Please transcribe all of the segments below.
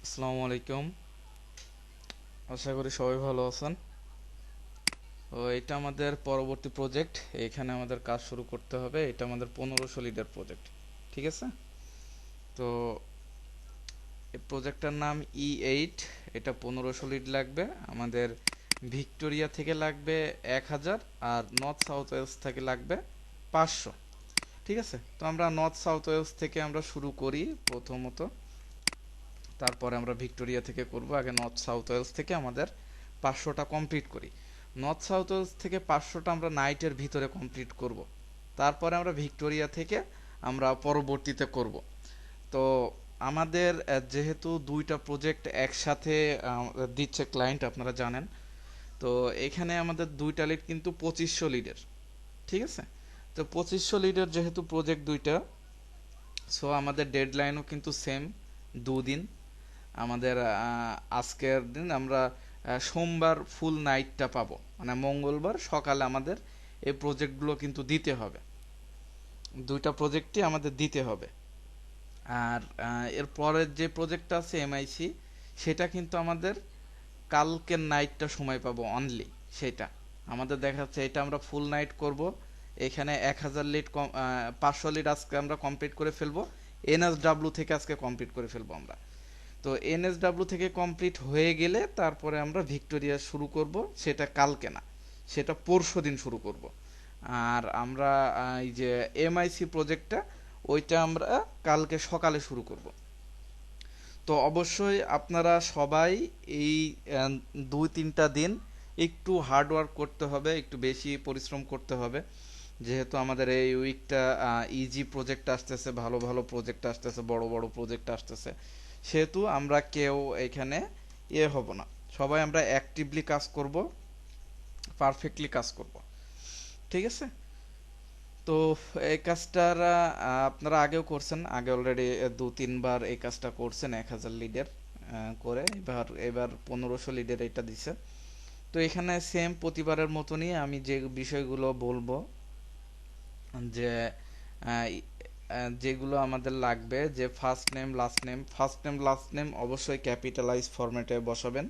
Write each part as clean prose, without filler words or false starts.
আসসালামু আলাইকুম। আশা করি সবাই ভালো আছেন। তো এটা আমাদের পরবর্তী প্রজেক্ট। এখানে আমাদের কাজ শুরু করতে হবে। এটা আমাদের 1500 লিডার প্রজেক্ট। ঠিক আছে? তো এই প্রজেক্টটার নাম E8। এটা 1500 লিড লাগবে আমাদের। ভিক্টোরিয়া থেকে লাগবে 1000, আর নর্থ সাউথ ওয়েলস থেকে লাগবে 500। ঠিক আছে, তো আমরা নর্থ সাউথ ওয়েলস থেকে আমরা শুরু করি প্রথমত, তারপরে আমরা ভিক্টোরিয়া থেকে করব। আগে নর্থ সাউথ ওয়েলস থেকে আমাদের 500টা কমপ্লিট করি। নর্থ সাউথ ওয়েলস থেকে 500টা আমরা নাইটের ভিতরে কমপ্লিট করব। তারপরে আমরা ভিক্টোরিয়া থেকে আমরা পরবর্তীতে করব। তো আমাদের যেহেতু দুইটা প্রজেক্ট একসাথে দিচ্ছে ক্লায়েন্ট, আপনারা জানেন। তো এখানে আমাদের দুইটা লিড কিন্তু 2500 লিডের। ঠিক আছে, তো 2500 লিডের যেহেতু প্রজেক্ট দুইটা, সো আমাদের ডেডলাইনও কিন্তু সেম, দুদিন। আমাদের আজকের দিন আমরা সোমবার ফুল নাইটটা পাবো, মানে মঙ্গলবার সকালে আমাদের এই প্রজেক্টগুলো কিন্তু দিতে হবে। দুইটা প্রজেক্টই আমাদের দিতে হবে। আর এর পরের যে প্রজেক্টটা আছে MIC, সেটা কিন্তু আমাদের কালকের নাইটটা সময় পাবো অনলি। সেটা আমাদের দেখা যাচ্ছে এটা আমরা ফুল নাইট করব। এখানে 1000 লিড 500 লিড আজকে আমরা কমপ্লিট করে ফেলবো। NSW থেকে আজকে কমপ্লিট করে ফেলবো আমরা। তো NSW থেকে কমপ্লিট হয়ে গেলে তারপরে আমরা ভিক্টোরিয়া শুরু করব। সেটা কালকে না, সেটা পরশু দিন শুরু করব। আর আমরা এই যে MIC প্রজেক্টটা, ওইটা আমরা কালকে সকালে শুরু করব। তো অবশ্যই আপনারা সবাই এই 2-3টা দিন একটু হার্ড ওয়ার্ক করতে হবে, একটু বেশি পরিশ্রম করতে হবে। যেহেতু আমাদের এই উইকটা ইজি প্রজেক্ট আসতেছে, ভালো ভালো প্রজেক্ট আসতেছে, বড় বড় প্রজেক্ট আসতেছে, সেহেতু আমরা কেউ এখানে হব না। সবাই আমরা অ্যাক্টিভলি কাজ করব, পারফেক্টলি কাজ করব। ঠিক আছে? তো এই কাজটার আপনারা আগেও করছেন, আগে অলরেডি 2-3 বার এই কাজটা করছেন 1000 লিডের করে। এবার 1500 লিডের এটা দিছে। তো এখানে সেম প্রতিবারের মতনই আমি যে বিষয়গুলো বলবো, যে যেগুলো আমাদের লাগবে, যে ফার্স্ট নেম অবশ্যই ক্যাপিটালাইজ ফরম্যাটে বসাবেন।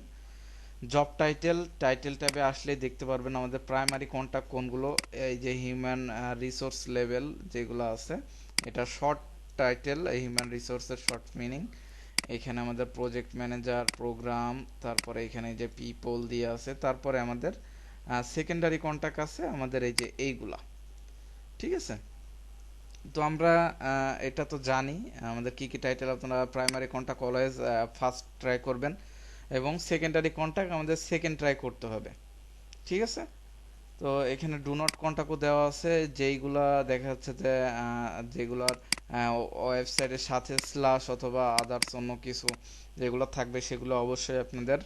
জব টাইটেল ট্যাবে আসলে দেখতে পারবেন আমাদের প্রাইমারি কন্টাক্ট কোনগুলো। এই যে হিউম্যান রিসোর্স লেভেল যেগুলো আছে, এটা শর্ট টাইটেল, হিউম্যান রিসোর্সের শর্ট মিনিং। এখানে আমাদের প্রজেক্ট ম্যানেজার, প্রোগ্রাম, তারপরে এখানে যে পিপল দিয়ে আছে, তারপরে আমাদের সেকেন্ডারি কন্টাক্ট আছে আমাদের এই যে এইগুলা। ঠিক আছে, তো আমরা এটা তো জানি আমাদের কি কি টাইটেল। আপনারা primary contact always first try করবেন, এবং সেকেন্ডারি কন্টাক্ট আমাদের সেকেন্ড ট্রাই করতে হবে। ঠিক আছে, তো এখানে ডু নট কন্টাক্টও দেওয়া আছে, যেইগুলা দেখা যাচ্ছে যে যেগুলোর ওয়েবসাইটের সাথে স্ল্যাশ অথবা আদার্স অন্য কিছু যেগুলো থাকবে, সেগুলো অবশ্যই আপনাদের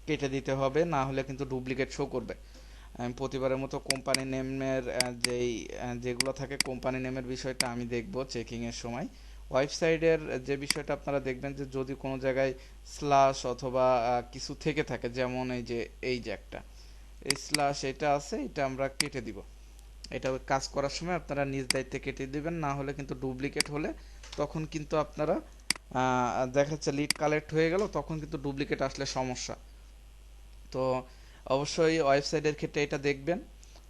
কেটে দিতে হবে, না হলে কিন্তু ডুপ্লিকেট শো করবে। আমি প্রতিবারের মতো কোম্পানি নেমের যেগুলো থাকে, কোম্পানি নেমের বিষয়টা আমি দেখব চেকিংয়ের সময়। ওয়েবসাইটের যে বিষয়টা আপনারা দেখবেন, যে যদি কোনো জায়গায় স্ল্যাশ অথবা কিছু থেকে থাকে, যেমন এই যে একটা এই স্ল্যাশ এটা আছে, এটা আমরা কেটে দিব। এটা কাজ করার সময় আপনারা নিজ দায়িত্বে কেটে দিবেন, না হলে কিন্তু ডুপ্লিকেট হলে তখন কিন্তু আপনারা দেখা যাচ্ছে লিড কালেক্ট হয়ে গেল, তখন কিন্তু ডুপ্লিকেট আসলে সমস্যা। তো অবশ্যই ওয়েবসাইটের ক্ষেত্রে এটা দেখবেন।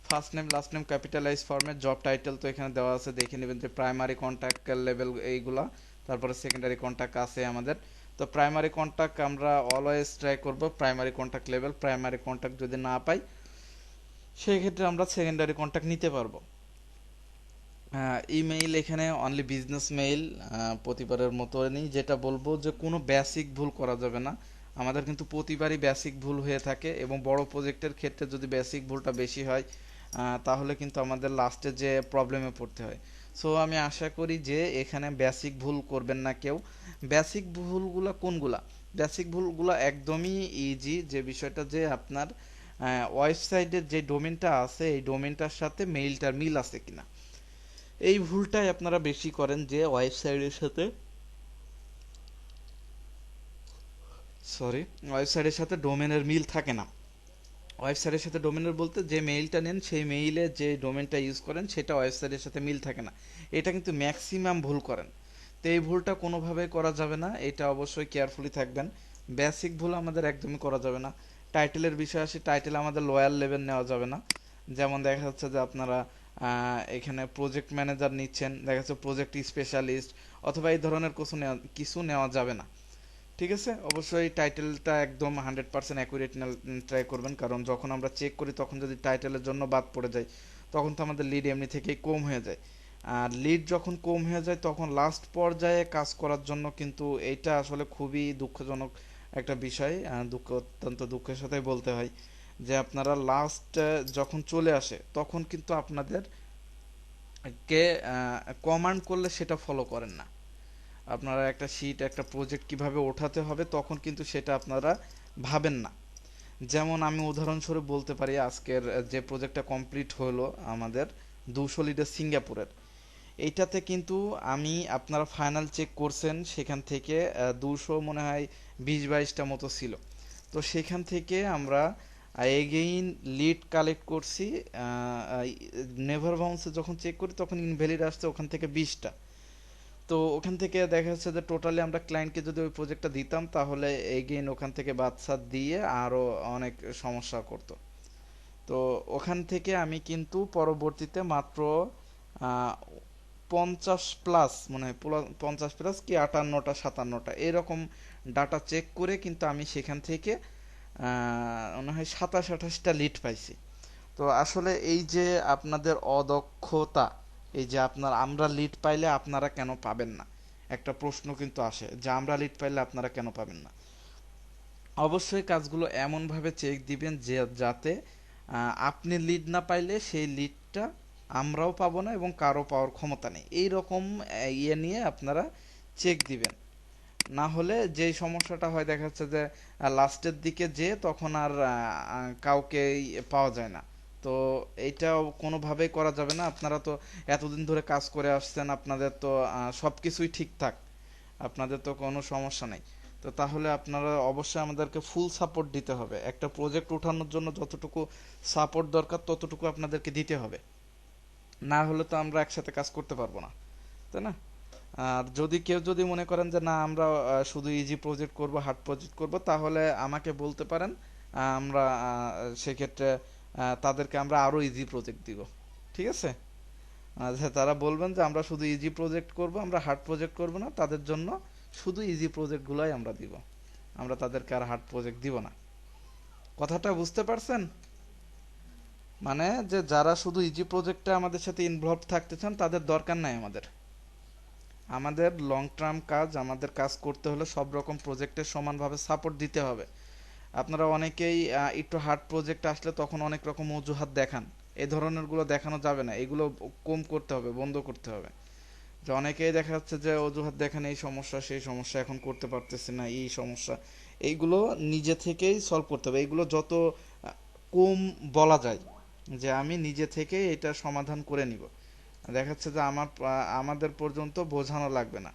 First name last name capitalise ফর্মে, জব টাইটেল তো এখানে দেওয়া আছে, দেখে নেবেন যে প্রাইমারি কন্ট্যাক্ট লেভেল এইগুলা। তারপরে সেকেন্ডারি কন্ট্যাক্ট আছে আমাদের। তো প্রাইমারি কন্ট্যাক্ট আমরা অলওয়েজ ট্রাই করব primary contact level. Primary contact যদি না পাই, সেই ক্ষেত্রে আমরা সেকেন্ডারি কন্ট্যাক্ট নিতে পারবো। ইমেইল এখানে অনলি বিজনেস মেইল, প্রতিবারের মতনই যেটা বলবো, যে কোনো বেসিক ভুল করা যাবে না। আমাদের কিন্তু প্রতিবারই বেসিক ভুল হয়ে থাকে, এবং বড় প্রজেক্টের ক্ষেত্রে যদি বেসিক ভুলটা বেশি হয়, তাহলে কিন্তু আমাদের লাস্টে যে প্রবলেমে পড়তে হয়। সো আমি আশা করি যে এখানে বেসিক ভুল করবেন না কেউ। বেসিক ভুলগুলা কোনগুলা? বেসিক ভুলগুলা একদমই ইজি, যে বিষয়টা যে আপনার ওয়েবসাইটের যে ডোমেনটা আছে, এই ডোমেনটার সাথে মেইলটার মিল আছে কিনা। এই ভুলটাই আপনারা বেশি করেন, যে ওয়েবসাইটের সাথে সরি ওয়েবসাইটের সাথে ডোমেনের মিল থাকে না। ওয়েবসাইটের সাথে ডোমেনের বলতে, যে মেইলটা নেন সেই মেইলে যে ডোমেনটা ইউজ করেন সেটা ওয়েবসাইটের সাথে মিল থাকে না। এটা কিন্তু ম্যাক্সিমাম ভুল করেন। তো এই ভুলটা কোনোভাবেই করা যাবে না, এটা অবশ্যই কেয়ারফুলি থাকবেন। বেসিক ভুল আমাদের একদমই করা যাবে না। টাইটেলের বিষয়ে আসি, টাইটেল আমাদের লোয়ার লেভেল নেওয়া যাবে না। যেমন দেখা যাচ্ছে যে আপনারা এখানে প্রজেক্ট ম্যানেজার নিচ্ছেন, দেখা যাচ্ছে প্রজেক্ট স্পেশালিস্ট অথবা এই ধরনের কিছু নেওয়া যাবে না। ঠিক আছে, অবশ্যই টাইটেলটা একদম 100% অ্যাকুরেট ট্রাই করবেন, কারণ যখন আমরা চেক করি তখন যদি টাইটেলের জন্য বাদ পড়ে যায় তখন তো আমাদের লিড এমনি থেকেই কম হয়ে যায়। আর লিড যখন কম হয়ে যায় তখন লাস্ট পর্যায়ে কাজ করার জন্য কিন্তু এইটা আসলে খুবই দুঃখজনক একটা বিষয়। অত্যন্ত দুঃখের সাথে বলতে হয় যে আপনারা লাস্ট যখন চলে আসে তখন কিন্তু আপনাদের কে কমান্ড করলে সেটা ফলো করেন না। আপনারা একটা শিট একটা প্রজেক্ট কিভাবে ওঠাতে হবে তখন কিন্তু সেটা আপনারা ভাবেন না। যেমন আমি উদাহরণস্বরূপ বলতে পারি, আজকের যে প্রজেক্টটা কমপ্লিট হলো আমাদের 200 লিটার সিঙ্গাপুরের, এইটাতে কিন্তু আমি আপনারা ফাইনাল চেক করছেন সেখান থেকে 200 মনে হয় 20-22টা মতো ছিল। তো সেখান থেকে আমরা এগেইন লিড কালেক্ট করছি, নেভার বাউন্সে যখন চেক করি তখন ইনভ্যালিড আসছে ওখান থেকে 20টা। তো ওখান থেকে দেখা যাচ্ছে যে টোটালি আমরা ক্লায়েন্টকে যদি ওই প্রজেক্টটা দিতাম তাহলে এগেইন ওখান থেকে বাদশা দিয়ে আরও অনেক সমস্যা করতো। তো ওখান থেকে আমি কিন্তু পরবর্তীতে মাত্র 50+ মনে হয় 50+ কি 58টা 57টা এরকম ডাটা চেক করে কিন্তু আমি সেখান থেকে মনে হয় 27-28টা লিড পাইছি। তো আসলে এই যে আপনাদের অদক্ষতা, এই যে আমরা লিড পাইলে আপনারা কেন পাবেন না, একটা প্রশ্ন কিন্তু আসে যে আমরা লিড পাইলে আপনারা কেন পাবেন না। অবশ্যই কাজগুলো এমনভাবে চেক দিবেন যে যাতে আপনি লিড না পাইলে সেই লিডটা আমরাও পাবো না এবং কারো পাওয়ার ক্ষমতা নেই, এই রকম ইয়ে নিয়ে আপনারা চেক দিবেন। না হলে যেই সমস্যাটা হয় দেখা যাচ্ছে যে লাস্টের দিকে যে তখন আর কাউকেই পাওয়া যায় না। তো এইটাও কোনোভাবেই করা যাবে না। আপনারা তো এতদিন ধরে কাজ করে আসছেন, আপনাদের তো সব কিছুই ঠিকঠাক, আপনাদের তো কোনো সমস্যা নেই। তো তাহলে আপনারা অবশ্যই আমাদেরকে ফুল সাপোর্ট দিতে হবে, একটা প্রজেক্ট ওঠানোর জন্য যতটুকু সাপোর্ট দরকার ততটুকু আপনাদেরকে দিতে হবে, না হলে তো আমরা একসাথে কাজ করতে পারবো না, তাই না? আর যদি কেউ যদি মনে করেন যে না আমরা শুধু ইজি প্রজেক্ট করব হার্ড প্রজেক্ট করব তাহলে আমাকে বলতে পারেন, আমরা সেক্ষেত্রে তাদেরকে আমরা আরো ইজি প্রজেক্ট দিব। ঠিক আছে, আচ্ছা তারা বলবেন যে আমরা শুধু ইজি প্রজেক্ট করব, আমরা হার্ড প্রজেক্ট করব না, তাদের জন্য শুধু ইজি প্রজেক্টগুলোই আমরা দিব, আমরা তাদেরকে আর হার্ড প্রজেক্ট দিব না। কথাটা বুঝতে পারছেন? মানে যে যারা শুধু ইজি প্রজেক্টে আমাদের সাথে ইনভলভ থাকতে চান তাদের দরকার নাই আমাদের। আমাদের লং টার্ম কাজ, আমাদের কাজ করতে হলে সব রকম প্রজেক্টের সমানভাবে সাপোর্ট দিতে হবে। আপনারা অনেকেই একটু হার্ড প্রজেক্ট আসলে তখন অনেক রকম অজুহাত দেখান, এই ধরনেরগুলো দেখানো যাবে না, এগুলো কম করতে হবে, বন্ধ করতে হবে। যে অনেকেই দেখা যাচ্ছে যে অজুহাত দেখেন এই সমস্যা সেই সমস্যা এখন করতে পারতেছি না এই সমস্যা, এইগুলো নিজে থেকেই সলভ করতে হবে। এইগুলো যত কম বলা যায় যে আমি নিজে থেকে এটা সমাধান করে নিব, দেখা যাচ্ছে যে আমাদের পর্যন্ত বোঝানো লাগবে না।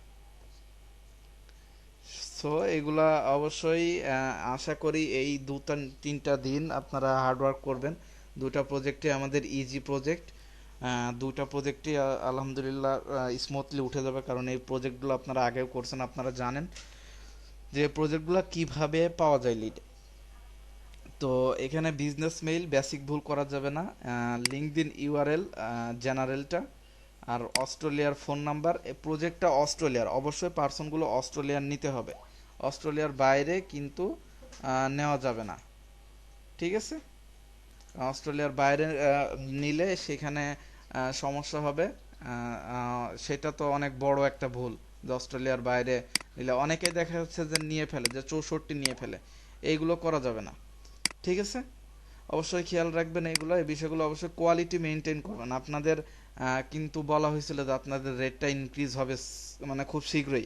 সো এগুলা অবশ্যই আশা করি এই 2-3টা দিন আপনারা হার্ডওয়ার্ক করবেন। দুটা প্রজেক্টে আমাদের ইজি প্রজেক্ট, দুটা প্রজেক্টই আলহামদুলিল্লাহ স্মুথলি উঠে যাবে, কারণ এই প্রজেক্টগুলো আপনারা আগেও করছেন, আপনারা জানেন যে প্রজেক্টগুলো কিভাবে পাওয়া যায় লিড। তো এখানে বিজনেস মেইল বেসিক ভুল করা যাবে না, লিঙ্কডইন ইউআরএল জেনারেলটা, আর অস্ট্রেলিয়ার ফোন নাম্বার। এই প্রজেক্টটা অস্ট্রেলিয়ার, অবশ্যই পার্সনগুলো অস্ট্রেলিয়ার নিতে হবে, অস্ট্রেলিয়ার বাইরে কিন্তু নেওয়া যাবে না। ঠিক আছে, অস্ট্রেলিয়ার বাইরে নিলে সেখানে সমস্যা হবে। সেটা তো অনেক বড় একটা ভুল, যে অস্ট্রেলিয়ার বাইরে নিলে অনেকেই দেখা যাচ্ছে যে নিয়ে ফেলে, যে 64 নিয়ে ফেলে, এইগুলো করা যাবে না। ঠিক আছে, অবশ্যই খেয়াল রাখবেন এইগুলো, এই বিষয়গুলো অবশ্যই কোয়ালিটি মেনটেন করবেন। আপনাদের কিন্তু বলা হয়েছিল যে আপনাদের রেটটা ইনক্রিজ হবে মানে খুব শীঘ্রই,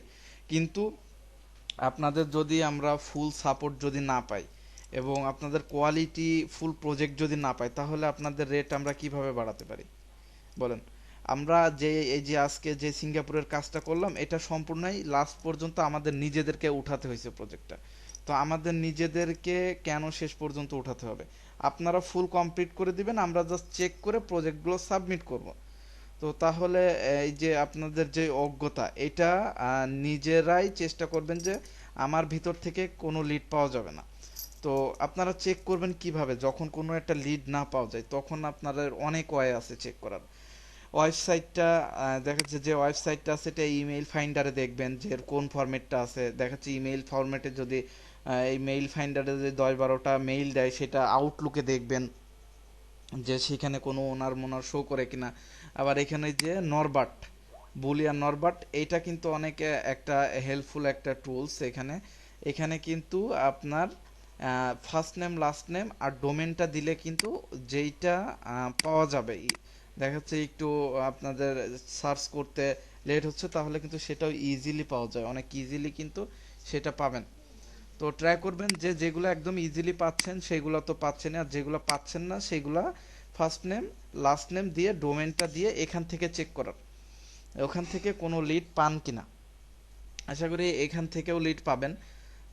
কিন্তু আপনাদের যদি আমরা ফুল সাপোর্ট যদি না পাই এবং আপনাদের কোয়ালিটি ফুল প্রজেক্ট যদি না পাই তাহলে আপনাদের রেট আমরা কিভাবে বাড়াতে পারি বলেন? আমরা যে এই যে আজকে যে সিঙ্গাপুরের কাজটা করলাম এটা সম্পূর্ণই লাস্ট পর্যন্ত আমাদের নিজেদেরকে উঠাতে হয়েছে প্রজেক্টটা। তো আমাদের নিজেদেরকে কেন শেষ পর্যন্ত উঠাতে হবে? আপনারা ফুল কমপ্লিট করে দিবেন, আমরা জাস্ট চেক করে প্রজেক্টগুলো সাবমিট করব। তো তো তাহলে এই যে আপনাদের যে অজ্ঞতা এটা নিজেরাই চেষ্টা করবেন যে আমার ভিতর থেকে কোনো লিড পাওয়া যাবে না। তো আপনারা চেক করবেন কিভাবে, যখন কোনো একটা লিড না পাওয়া যায় তখন আপনাদের অনেক ওয়ে আছে চেক করার। ওয়েবসাইটটা দেখা যাচ্ছে যে ওয়েবসাইটটা আছে এটা ইমেইল ফাইন্ডারে দেখবেন যে এর কোন ফরম্যাটটা আছে। দেখা যাচ্ছে ইমেইল ফরম্যাটে যদি এই মেইল ফাইন্ডারে যদি 10-12টা মেইল দেয় সেটা আউটলুকে দেখবেন যে সেখানে কোনো ওনার মোনার শো করে কিনা। আবার এখানে যে নরবাট, বুলিয়ান নরবাট, এইটা কিন্তু অনেক একটা হেল্পফুল একটা টুলস। এখানে এখানে কিন্তু আপনার ফার্স্ট নেম লাস্ট নেম আর ডোমেনটা দিলে কিন্তু যেইটা পাওয়া যাবে, দেখা যাচ্ছে একটু আপনাদের সার্চ করতে লেট হচ্ছে তাহলে কিন্তু সেটাও ইজিলি পাওয়া যায়, অনেক ইজিলি কিন্তু সেটা পাবেন। তো ট্রাই করবেন যে যেগুলো একদম ইজিলি পাচ্ছেন সেগুলো তো পাচ্ছেন, আর যেগুলো পাচ্ছেন না সেগুলা ফার্স্ট নেম লাস্ট নেম দিয়ে ডোমেনটা দিয়ে এখান থেকে চেক করার, ওখান থেকে কোনো লিড পান কিনা। আশা করি এখান থেকেও লিড পাবেন।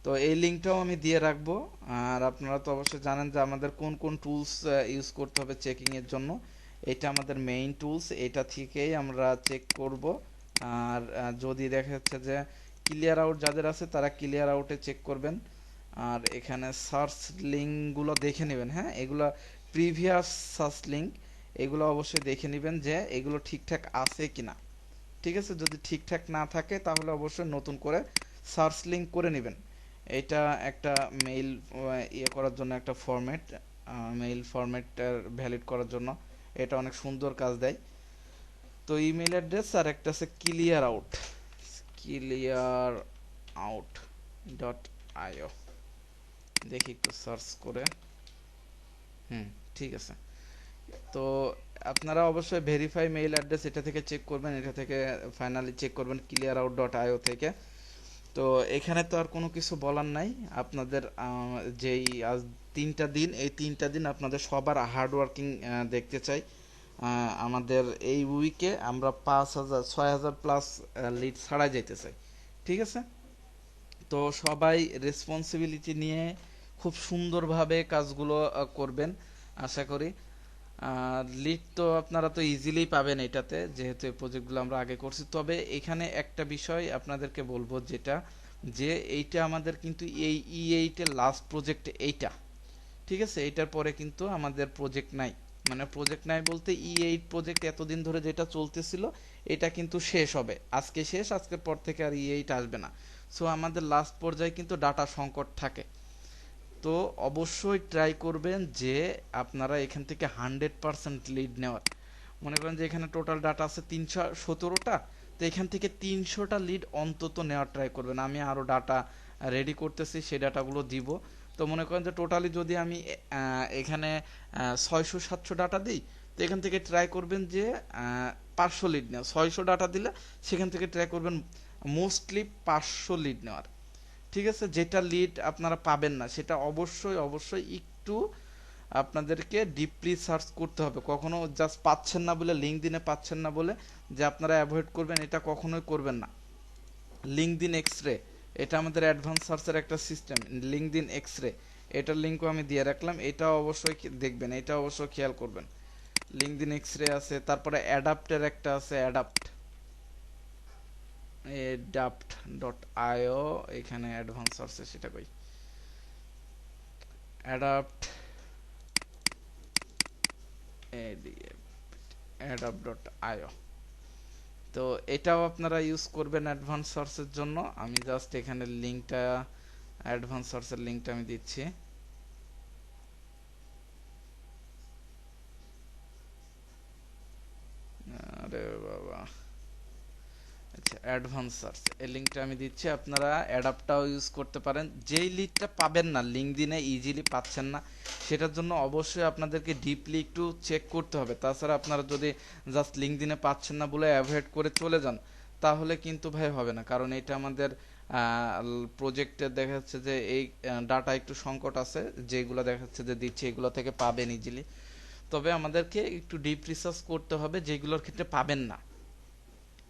তো এই লিঙ্কটাও আমি দিয়ে রাখবো। আর আপনারা তো অবশ্যই জানেন যে আমাদের কোন কোন টুলস ইউজ করতে হবে চেকিংয়ের জন্য। এটা আমাদের মেইন টুলস, এটা থেকেই আমরা চেক করব। আর যদি দেখা যাচ্ছে যে ক্লিয়ার আউট যাদের আছে তারা ক্লিয়ার আউটে চেক করবেন। আর এখানে সার্চ লিঙ্কগুলো দেখে নেবেন, হ্যাঁ এগুলো প্রিভিয়াস সার্চ লিঙ্ক, এগুলো অবশ্যই দেখে নেবেন যে এগুলো ঠিকঠাক আছে কিনা। ঠিক আছে, যদি ঠিকঠাক না থাকে তাহলে অবশ্যই নতুন করে সার্চ লিঙ্ক করে নেবেন। এটা একটা মেইল ইয়ে করার জন্য একটা ফরম্যাট, মেইল ফরম্যাট ভ্যালিড করার জন্য এটা অনেক সুন্দর কাজ দেয়। তো ইমেল অ্যাড্রেস আর একটা আছে clear out, clear out dot io, দেখি একটু সার্চ করে। ঠিক আছে। তো আপনারা অবশ্যই ভেরিফাই মেইল অ্যাড্রেস এটা থেকে চেক করবেন, এটা থেকে ফাইনালি চেক করবেন ক্লিয়ার আউট ডট আইও থেকে। তো এখানে তো আর কোনো কিছু বলার নাই আপনাদের। যেই আজ 3টা দিন, এই 3টা দিন আপনাদের সবার হার্ড ওয়ার্কিং দেখতে চাই। আমাদের এই উইকে আমরা 5,000 6,000 প্লাস লিড ছাড়া যেতে চাই। ঠিক আছে, তো সবাই রেসপন্সিবিলিটি নিয়ে খুব সুন্দরভাবে কাজগুলো করবেন আশা করি। আর লিড তো আপনারা তো ইজিলি পাবেন এটাতে, যেহেতু এই প্রজেক্টগুলো আমরা আগে করছি। তবে এখানে একটা বিষয় আপনাদেরকে বলবো, যেটা যে এইটা আমাদের কিন্তু এই E8 এর লাস্ট প্রজেক্ট এইটা। ঠিক আছে, এটার পরে কিন্তু আমাদের প্রজেক্ট নাই। মানে প্রজেক্ট নাই বলতে E8 প্রজেক্ট এতদিন ধরে যেটা চলতেছিল এটা কিন্তু শেষ হবে, আজকে শেষ, আজকের পর থেকে আর E8 আসবে না। সো আমাদের লাস্ট পর্যায়ে কিন্তু ডাটা সংকট থাকে। তো অবশ্যই ট্রাই করবেন যে আপনারা এখান থেকে 100% লিড নেওয়ার। মনে করেন যে এখানে টোটাল ডাটা আছে 317টা, তো এখান থেকে 300টা লিড অন্তত নেওয়ার ট্রাই করবেন। আমি আরও ডাটা রেডি করতেছি, সেই ডাটাগুলো দিব। তো মনে করেন যে টোটালি যদি আমি এখানে 600-700 ডাটা দিই, তো এখান থেকে ট্রাই করবেন যে 500 লিড নেওয়া। 600 ডাটা দিলে সেখান থেকে ট্রাই করবেন মোস্টলি 500 লিড নেওয়ার। ঠিক আছে, যেটা লিড আপনারা পাবেন না সেটা অবশ্যই অবশ্যই একটু আপনাদেরকে ডিপলি সার্চ করতে হবে। কখনো জাস্ট পাচ্ছেন না বলে, লিঙ্কডিনে পাচ্ছেন না বলে যে আপনারা অ্যাভয়েড করবেন, এটা কখনোই করবেন না। লিঙ্কডিন এক্সরে, এটা আমাদের অ্যাডভান্স সার্চের একটা সিস্টেম, লিঙ্কডিন এক্সরে, এটার লিঙ্কও আমি দিয়ে রাখলাম, এটাও অবশ্যই দেখবেন, এটা অবশ্যই খেয়াল করবেন। লিঙ্কডিন এক্সরে আছে, তারপরে অ্যাডাপ্টের একটা আছে, অ্যাডাপ্ট ডট আইও, এখানে অ্যাডভান্স সার্চে সেটা কই, অ্যাডাপ্ট অ্যাডাপ্ট ডট আইও। তো এটাও আপনারা ইউজ করবেন অ্যাডভান্স সার্চের জন্য। আমি জাস্ট এখানে লিঙ্কটা, অ্যাডভান্স সার্চের লিঙ্কটা আমি দিচ্ছি। আরে বাবা, আচ্ছা অ্যাডভান্স সার্চ এই লিঙ্কটা আমি দিচ্ছি, আপনারা অ্যাডাপ্টটাও ইউজ করতে পারেন। যেই লিডটা পাবেন না, লিঙ্কডিনে ইজিলি পাচ্ছেন না, সেটার জন্য অবশ্যই আপনাদেরকে ডিপলি একটু চেক করতে হবে। তাছাড়া আপনারা যদি জাস্ট লিঙ্কডিনে পাচ্ছেন না বলে অ্যাভয়েড করে চলে যান তাহলে কিন্তু ভাই হবে না। কারণ এটা আমাদের প্রজেক্টে দেখা যাচ্ছে যে এই ডাটা একটু সংকট আছে, যেগুলো দেখা যাচ্ছে যে দিচ্ছে এগুলো থেকে পাবেন ইজিলি। তবে আমাদেরকে একটু ডিপ রিসার্চ করতে হবে, যেগুলোর ক্ষেত্রে পাবেন না।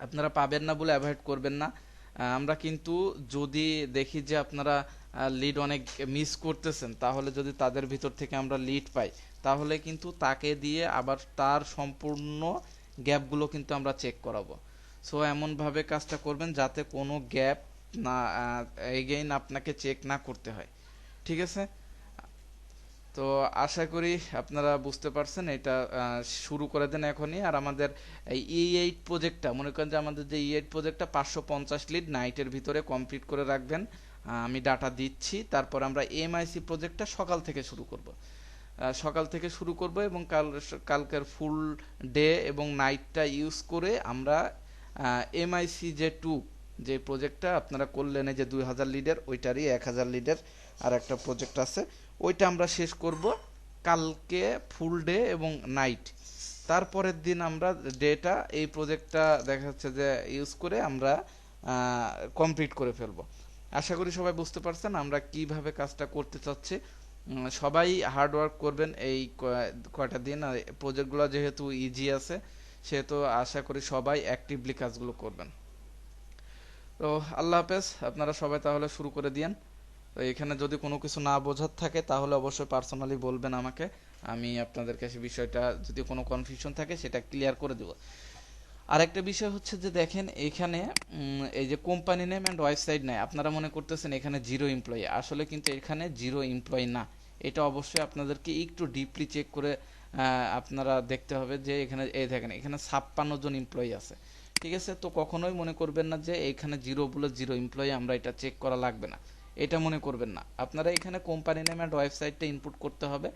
আপনারা পাবেন না বলে অ্যাভয়েড করবেন না। আমরা কিন্তু যদি দেখি যে আপনারা লিড অনেক মিস করতেছেন, তাহলে যদি তাদের ভিতর থেকে আমরা লিড পাই তাহলে কিন্তু তাকে দিয়ে আবার তার সম্পূর্ণ গ্যাপগুলো কিন্তু আমরা চেক করাবো। সো এমনভাবে কাজটা করবেন যাতে কোনো গ্যাপ না এগেইন আপনাকে চেক না করতে হয়, ঠিক আছে? তো আশা করি আপনারা বুঝতে পারছেন। এটা শুরু করে দেন এখনই। আর আমাদের এই E8 প্রজেক্টটা মনে করেন যে আমাদের যে E8 প্রজেক্টটা 550 লিড নাইটের ভিতরে কমপ্লিট করে রাখবেন। আমি ডাটা দিচ্ছি, তারপর আমরা MIC প্রজেক্টটা সকাল থেকে শুরু করব। সকাল থেকে শুরু করব এবং কালকের ফুল ডে এবং নাইটটা ইউজ করে আমরা MIC যে 2 যে প্রজেক্টটা আপনারা করলেন এই যে 2000 লিডের, ওইটারই 1000 লিডের আর একটা প্রজেক্ট আছে, ওইটা আমরা শেষ করব কালকে ফুল ডে এবং নাইট। তারপরের দিন আমরা ডেটা এই প্রজেক্টটা দেখা যাচ্ছে যে ইউজ করে আমরা কমপ্লিট করে ফেলবো। আশা করি সবাই বুঝতে পারছেন আমরা কিভাবে কাজটা করতে চাচ্ছি। সবাই হার্ড ওয়ার্ক করবেন এই কয়টা দিন। আর প্রজেক্টগুলো যেহেতু ইজি আছে সেহেতু আশা করি সবাই অ্যাক্টিভলি কাজগুলো করবেন। তো আল্লাহ হাফেজ, আপনারা সবাই তাহলে শুরু করে দিয়েন। তো এখানে যদি কোনো কিছু না বোঝার থাকে তাহলে অবশ্যই পার্সোনালি বলবেন আমাকে, আমি আপনাদের কাছে বিষয়টা যদি কোনো কনফিউশন থাকে সেটা ক্লিয়ার করে দেবো। আরেকটা বিষয় হচ্ছে যে দেখেন এখানে এই যে কোম্পানি নেম অ্যান্ড ওয়েবসাইট নেই, আপনারা মনে করতেছেন এখানে জিরো এমপ্লয়ি, আসলে কিন্তু এখানে জিরো এমপ্লয়ি না। এটা অবশ্যই আপনাদেরকে একটু ডিপলি চেক করে আপনারা দেখতে হবে যে এখানে এই দেখেন এখানে 56 জন এমপ্লয়ি আছে, ঠিক আছে? তো কখনোই মনে করবেন না যে এখানে জিরো বলে জিরো এমপ্লয়ি, আমরা এটা চেক করা লাগবে না, এটা মনে করবেন না। আপনারা এখানে কোম্পানি নেম অ্যান্ড ওয়েবসাইটটা ইনপুট করতে হবে,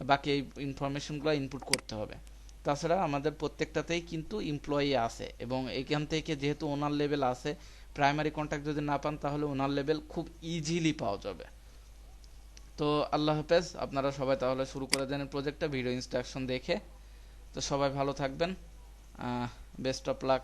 বাকি এই ইনফরমেশনগুলো ইনপুট করতে হবে। তাছাড়া আমাদের প্রত্যেকটাতেই কিন্তু এমপ্লয়ি আছে এবং এখান থেকে যেহেতু ওনার লেভেল আছে, প্রাইমারি কন্ট্যাক্ট যদি না পান তাহলে ওনার লেভেল খুব ইজিলি পাওয়া যাবে। তো আল্লাহ হাফেজ, আপনারা সবাই তাহলে শুরু করে দেন প্রজেক্টটা ভিডিও ইনস্ট্রাকশন দেখে। তো সবাই ভালো থাকবেন, বেস্ট অফ লাক।